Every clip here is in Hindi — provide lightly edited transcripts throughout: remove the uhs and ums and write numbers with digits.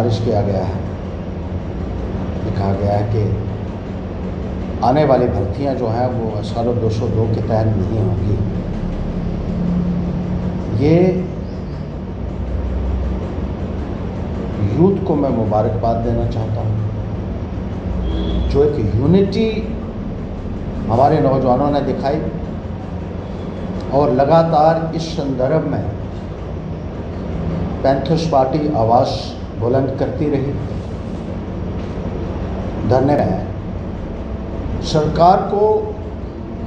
खारिज किया गया है। कहा गया है कि आने वाली भर्तियां जो हैं वो SRO 202 के तहत नहीं होंगी। ये यूथ को मैं मुबारकबाद देना चाहता हूँ, जो एक यूनिटी हमारे नौजवानों ने दिखाई और लगातार इस संदर्भ में पैंथर्स पार्टी आवाज़ बुलंद करती रही। धरने में सरकार को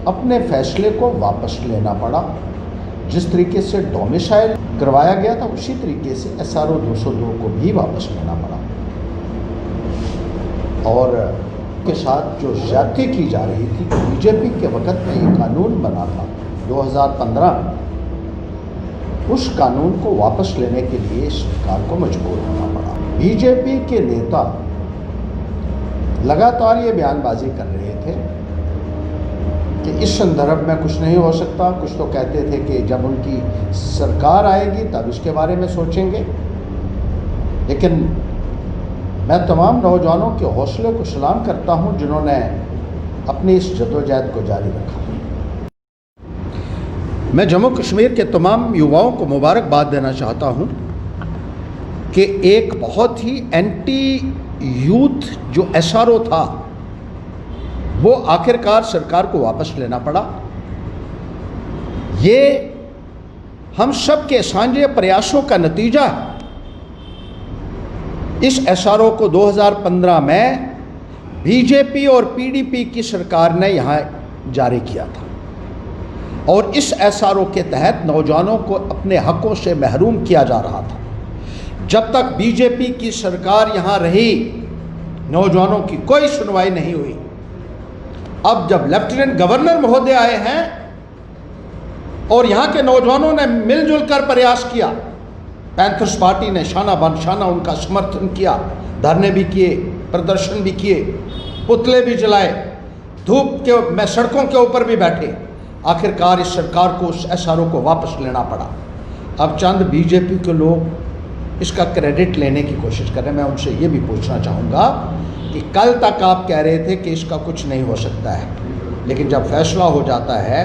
अपने फैसले को वापस लेना पड़ा। जिस तरीके से डोमिसाइल करवाया गया था उसी तरीके से SRO 202 को भी वापस लेना पड़ा। और के साथ जो ज्यादती की जा रही थी, बीजेपी के वक्त में ये कानून बना था 2015 में, उस कानून को वापस लेने के लिए सरकार को मजबूर होना पड़ा। बीजेपी के नेता लगातार ये बयानबाजी कर रहे थे कि इस संदर्भ में कुछ नहीं हो सकता। कुछ तो कहते थे कि जब उनकी सरकार आएगी तब इसके बारे में सोचेंगे। लेकिन मैं तमाम नौजवानों के हौसले को सलाम करता हूं जिन्होंने अपनी इस जद्दोजहद को जारी रखा। मैं जम्मू कश्मीर के तमाम युवाओं को मुबारकबाद देना चाहता हूं कि एक बहुत ही एंटी यूथ जो SRO था वो आखिरकार सरकार को वापस लेना पड़ा। ये हम सब के सांझे प्रयासों का नतीजा है। इस SRO को 2015 में बीजेपी और PDP की सरकार ने यहाँ जारी किया था और इस SRO के तहत नौजवानों को अपने हकों से महरूम किया जा रहा था। जब तक बीजेपी की सरकार यहाँ रही नौजवानों की कोई सुनवाई नहीं हुई। अब जब लेफ्टिनेंट गवर्नर महोदय आए हैं और यहाँ के नौजवानों ने मिलजुल कर प्रयास किया, पैंथर्स पार्टी ने शाना बन शाना उनका समर्थन किया, धरने भी किए, प्रदर्शन भी किए, पुतले भी जलाए, धूप के में सड़कों के ऊपर भी बैठे। आखिरकार इस सरकार को उस SRO को वापस लेना पड़ा। अब चंद बीजेपी के लोग इसका क्रेडिट लेने की कोशिश कर रहे हैं। मैं उनसे ये भी पूछना चाहूँगा कि कल तक आप कह रहे थे कि इसका कुछ नहीं हो सकता है, लेकिन जब फैसला हो जाता है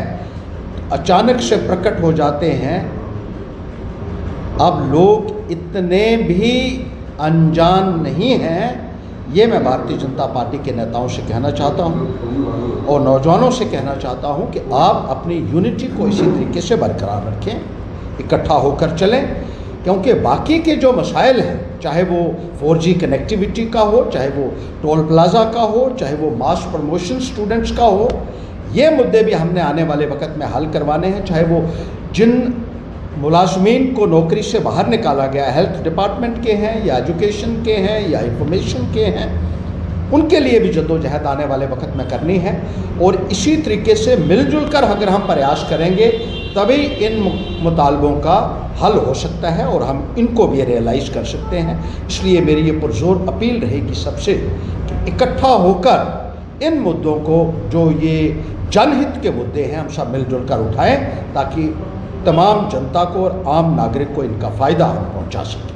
अचानक से प्रकट हो जाते हैं। अब लोग इतने भी अनजान नहीं हैं, ये मैं भारतीय जनता पार्टी के नेताओं से कहना चाहता हूँ और नौजवानों से कहना चाहता हूँ कि आप अपनी यूनिटी को इसी तरीके से बरकरार रखें, इकट्ठा होकर चलें, क्योंकि बाकी के जो मसाइल हैं, चाहे वो 4G कनेक्टिविटी का हो, चाहे वो टोल प्लाजा का हो, चाहे वो मास प्रमोशन स्टूडेंट्स का हो, ये मुद्दे भी हमने आने वाले वक्त में हल करवाने हैं। चाहे वो जिन मुलाजमीन को नौकरी से बाहर निकाला गया, हेल्थ डिपार्टमेंट के हैं या एजुकेशन के हैं या इंफॉर्मेशन के हैं, उनके लिए भी जद्दोजहद आने वाले वक्त में करनी है। और इसी तरीके से मिलजुल कर अगर हम प्रयास करेंगे तभी इन मुतालबों का हल हो सकता है और हम इनको भी रियलाइज़ कर सकते हैं। इसलिए मेरी ये पुरजोर अपील रहेगी सबसे कि इकट्ठा होकर इन मुद्दों को, जो ये जनहित के मुद्दे हैं, हम सब मिलजुल कर उठाएं ताकि तमाम जनता को और आम नागरिक को इनका फ़ायदा हम पहुंचा सकें।